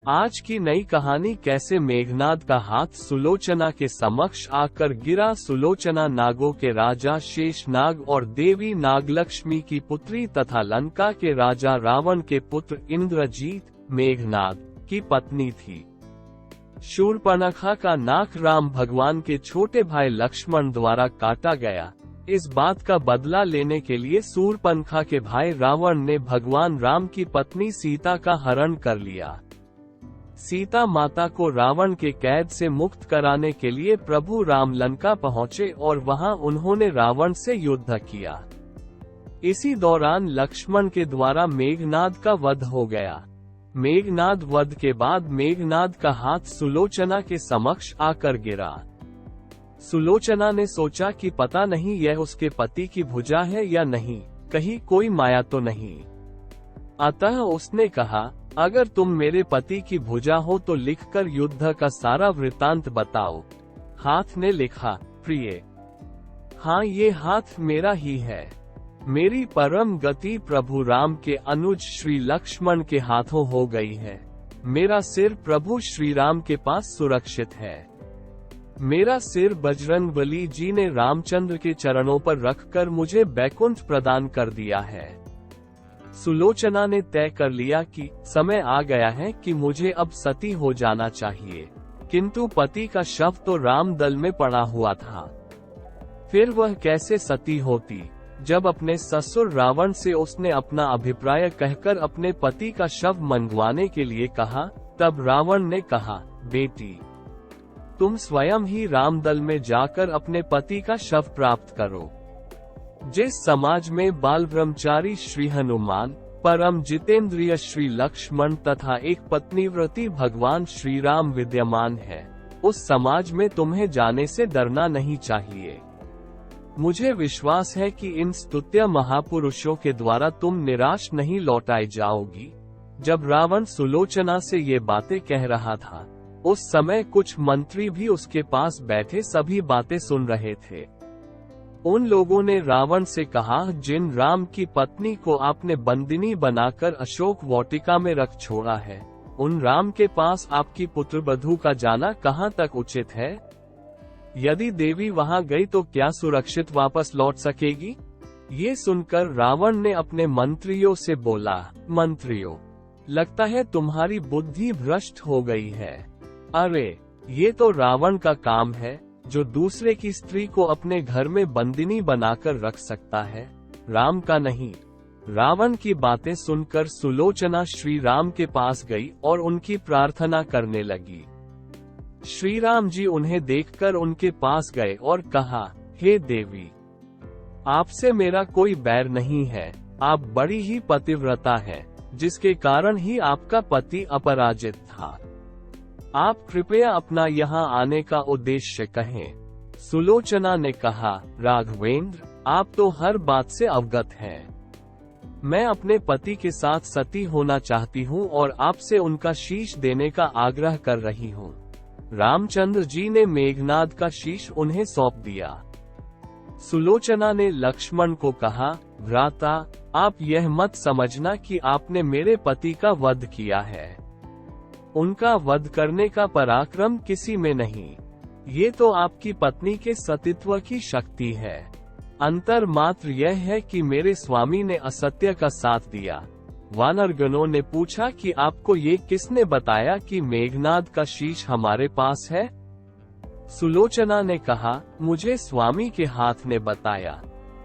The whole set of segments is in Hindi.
आज की नई कहानी कैसे मेघनाद का हाथ सुलोचना के समक्ष आकर गिरा। सुलोचना नागों के राजा शेषनाग और देवी नागलक्ष्मी की पुत्री तथा लंका के राजा रावण के पुत्र इंद्रजीत मेघनाद की पत्नी थी। शूर्पणखा का नाक राम भगवान के छोटे भाई लक्ष्मण द्वारा काटा गया। इस बात का बदला लेने के लिए शूर्पणखा के भाई रावण ने भगवान राम की पत्नी सीता का हरण कर लिया। सीता माता को रावण के कैद से मुक्त कराने के लिए प्रभु राम लंका पहुंचे और वहां उन्होंने रावण से युद्ध किया। इसी दौरान लक्ष्मण के द्वारा मेघनाद का वध हो गया। मेघनाद वध के बाद मेघनाद का हाथ सुलोचना के समक्ष आकर गिरा। सुलोचना ने सोचा कि पता नहीं यह उसके पति की भुजा है या नहीं, कहीं कोई माया तो नहीं। अतः उसने कहा, अगर तुम मेरे पति की भुजा हो तो लिखकर युद्ध का सारा वृतांत बताओ। हाथ ने लिखा, प्रिय, हाँ ये हाथ मेरा ही है। मेरी परम गति प्रभु राम के अनुज श्री लक्ष्मण के हाथों हो गई है। मेरा सिर प्रभु श्री राम के पास सुरक्षित है। मेरा सिर बजरंगबली जी ने रामचंद्र के चरणों पर रखकर मुझे बैकुंठ प्रदान कर दिया है। सुलोचना ने तय कर लिया कि समय आ गया है कि मुझे अब सती हो जाना चाहिए, किंतु पति का शव तो रामदल में पड़ा हुआ था। फिर वह कैसे सती होती? जब अपने ससुर रावण से उसने अपना अभिप्राय कहकर अपने पति का शव मंगवाने के लिए कहा, तब रावण ने कहा, बेटी, तुम स्वयं ही रामदल में जाकर अपने पति का शव प्राप्त करो। जिस समाज में बाल ब्रह्मचारी श्री हनुमान, परम जितेंद्रिय श्री लक्ष्मण तथा एक पत्नीव्रती भगवान श्री राम विद्यमान है, उस समाज में तुम्हें जाने से डरना नहीं चाहिए। मुझे विश्वास है कि इन स्तुत्य महापुरुषों के द्वारा तुम निराश नहीं लौटाई जाओगी। जब रावण सुलोचना से ये बातें कह रहा था, उस समय कुछ मंत्री भी उसके पास बैठे सभी बातें सुन रहे थे। उन लोगों ने रावण से कहा, जिन राम की पत्नी को आपने बंदिनी बनाकर अशोक वाटिका में रख छोड़ा है, उन राम के पास आपकी पुत्रवधू का जाना कहाँ तक उचित है? यदि देवी वहां गई तो क्या सुरक्षित वापस लौट सकेगी? ये सुनकर रावण ने अपने मंत्रियों से बोला, मंत्रियों, लगता है तुम्हारी बुद्धि भ्रष्ट हो गई है। अरे, ये तो रावण का काम है जो दूसरे की स्त्री को अपने घर में बंदिनी बनाकर रख सकता है, राम का नहीं। रावण की बातें सुनकर सुलोचना श्री राम के पास गई और उनकी प्रार्थना करने लगी। श्री राम जी उन्हें देखकर उनके पास गए और कहा, हे देवी, आपसे मेरा कोई बैर नहीं है। आप बड़ी ही पतिव्रता है, जिसके कारण ही आपका पति अपराजित था। आप कृपया अपना यहाँ आने का उद्देश्य कहें। सुलोचना ने कहा, राघवेंद्र, आप तो हर बात से अवगत हैं। मैं अपने पति के साथ सती होना चाहती हूँ और आपसे उनका शीश देने का आग्रह कर रही हूँ। रामचंद्र जी ने मेघनाद का शीश उन्हें सौंप दिया। सुलोचना ने लक्ष्मण को कहा, भ्राता, आप यह मत समझना कि आपने मेरे पति का वध किया है। उनका वध करने का पराक्रम किसी में नहीं। ये तो आपकी पत्नी के सतीत्व की शक्ति है। अंतर मात्र यह है कि मेरे स्वामी ने असत्य का साथ दिया। वानरगणों ने पूछा कि आपको ये किसने बताया कि मेघनाद का शीश हमारे पास है? सुलोचना ने कहा, मुझे स्वामी के हाथ ने बताया।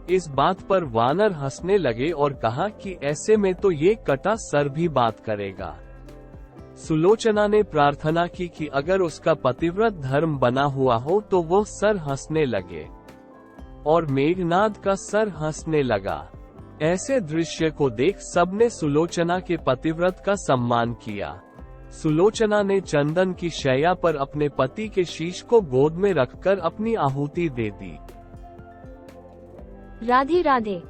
इस बात पर वानर हंसने लगे और कहा कि ऐसे में तो ये कटा सर भी बात करेगा। सुलोचना ने प्रार्थना की कि अगर उसका पतिव्रत धर्म बना हुआ हो तो वो सर हंसने लगे, और मेघनाद का सर हंसने लगा। ऐसे दृश्य को देख सबने सुलोचना के पतिव्रत का सम्मान किया। सुलोचना ने चंदन की शैया पर अपने पति के शीश को गोद में रखकर अपनी आहुति दे दी। राधे राधे।